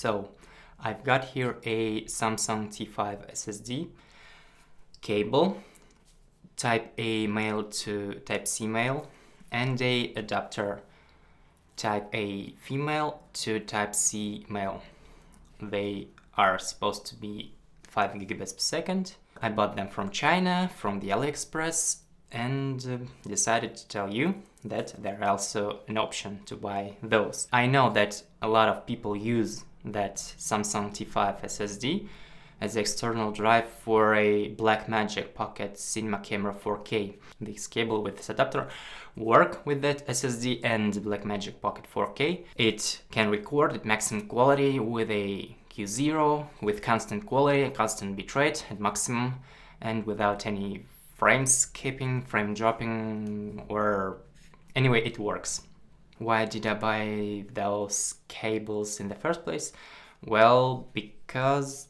So I've got here a Samsung T5 SSD cable, type A male to type C male, and a adapter type A female to type C male. They are supposed to be 5 gigabits per second. I bought them from China, from the AliExpress, and decided to tell you that there are also an option to buy those. I know that a lot of people use that Samsung T5 SSD as external drive for a BlackMagic Pocket Cinema camera 4K. This cable with this adapter work with that SSD and BlackMagic Pocket 4K. It can record at maximum quality with a Q0, with constant quality, constant bitrate at maximum, and without any frame skipping, frame dropping, or anyway, it works. Why did I buy those cables in the first place? Well, because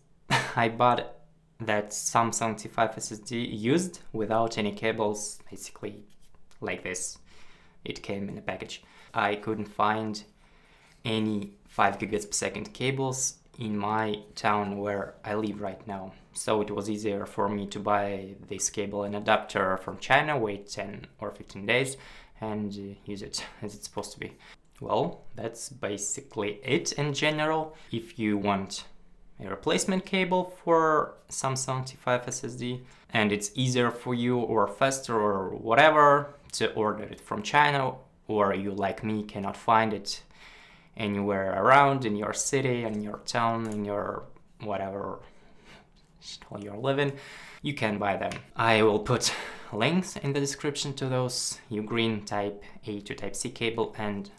I bought that Samsung T5 SSD used without any cables, basically like this. It came in a package. I couldn't find any 5 gigabits per second cables in my town where I live right now. So it was easier for me to buy this cable and adapter from China, wait 10 or 15 days, and use it as it's supposed to be. Well, that's basically it in general. If you want a replacement cable for Samsung T5 SSD and it's easier for you or faster or whatever to order it from China, or you like me cannot find it anywhere around in your city, in your town, in your whatever you're living, you can buy them. I will put links in the description to those Ugreen type A to type C cable and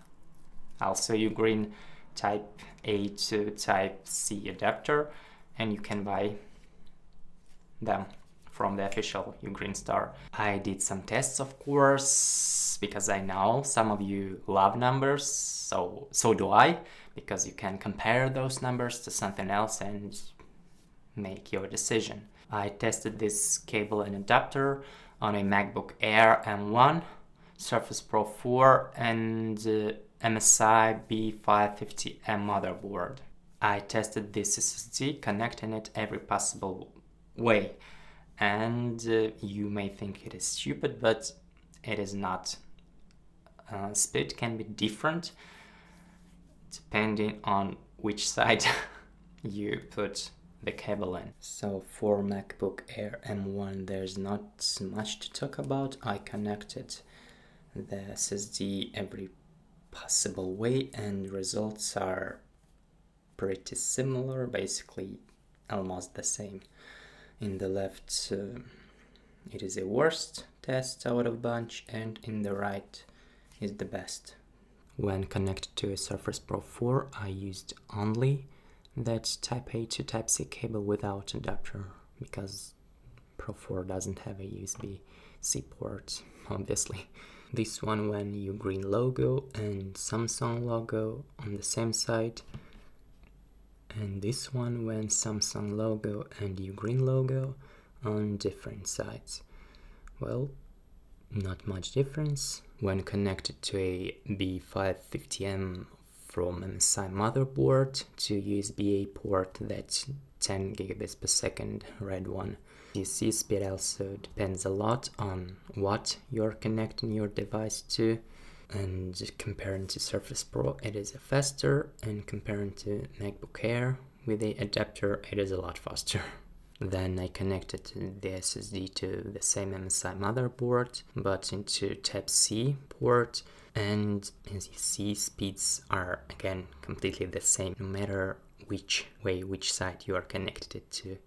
also Ugreen type A to type C adapter, and you can buy them from the official Ugreen store. I did some tests, of course, because I know some of you love numbers, so do I, because you can compare those numbers to something else and make your decision. I tested this cable and adapter on a MacBook Air M1, Surface Pro 4, and MSI B550M motherboard. I tested this SSD, connecting it every possible way, and you may think it is stupid, but it is not. Speed can be different depending on which side you put the cable in. So for MacBook Air M1 there's not much to talk about. I connected the SSD every possible way and results are pretty similar, basically almost the same. In the left it is a worst test out of bunch, and in the right is the best. When connected to a Surface Pro 4 I used only that type A to type C cable without adapter, because Pro 4 doesn't have a USB-C port, obviously. This one when Ugreen logo and Samsung logo on the same side, and this one when Samsung logo and Ugreen logo on different sides. Well, not much difference. When connected to a B550M from MSI motherboard to USB-A port, that's 10 gigabits per second, red one. PC speed also depends a lot on what you're connecting your device to, and comparing to Surface Pro it is faster, and comparing to MacBook Air with the adapter it is a lot faster. Then I connected the SSD to the same MSI motherboard but into Type-C port, and as you see speeds are again completely the same no matter which side you are connected to.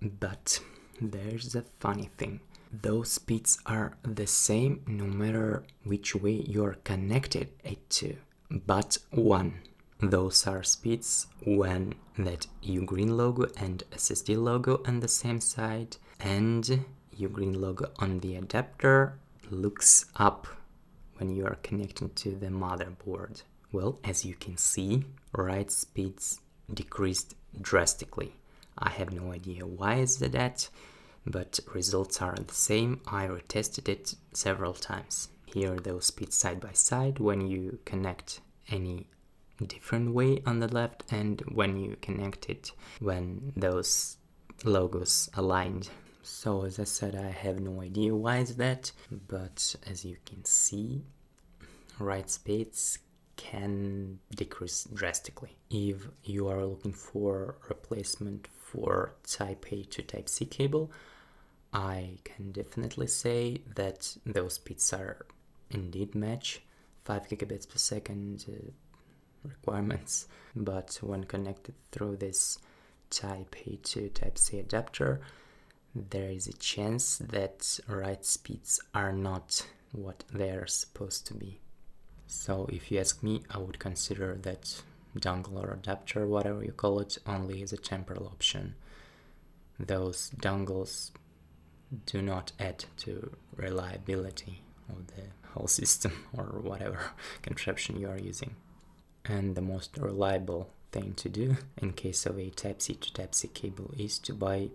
But there's a funny thing. Those speeds are the same no matter which way you're connected it to, but one. Those are speeds when that Ugreen logo and SSD logo on the same side and Ugreen logo on the adapter looks up when you are connecting to the motherboard. Well, as you can see, write speeds decreased drastically. I have no idea why is that, but results are the same. I retested it several times. Here are those speeds side by side when you connect any different way on the left, and when you connect it, when those logos aligned. So as I said, I have no idea why is that, but as you can see, write speeds can decrease drastically. If you are looking for replacement for Type A to Type C cable, I can definitely say that those speeds are indeed match 5 gigabits per second requirements, but when connected through this Type A to Type C adapter, there is a chance that write speeds are not what they are supposed to be. So if you ask me, I would consider that dongle or adapter, whatever you call it, only as a temporal option. Those dongles do not add to reliability of the whole system or whatever contraption you are using. And the most reliable thing to do in case of a Type-C to Type-C cable is to buy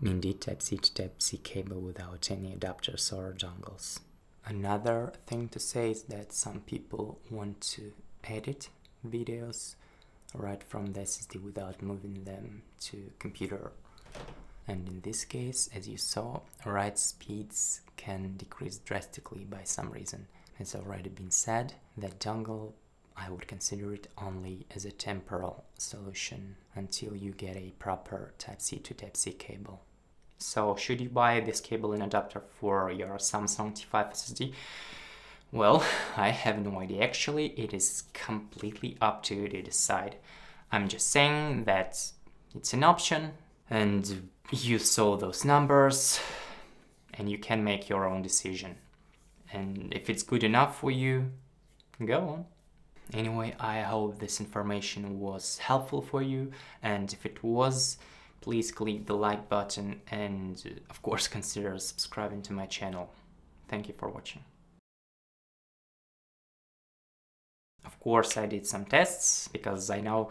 indeed Type-C to Type-C cable without any adapters or dongles. Another thing to say is that some people want to edit videos right from the SSD without moving them to computer. And in this case, as you saw, write speeds can decrease drastically by some reason. It's already been said that dongle, I would consider it only as a temporal solution until you get a proper Type-C to Type-C cable. So should you buy this cable and adapter for your Samsung T5 SSD? Well, I have no idea. Actually, it is completely up to you to decide. I'm just saying that it's an option, and you saw those numbers, and you can make your own decision. And if it's good enough for you, go on. Anyway, I hope this information was helpful for you, and if it was, please click the like button and of course consider subscribing to my channel. Thank you for watching. Of course I did some tests because I know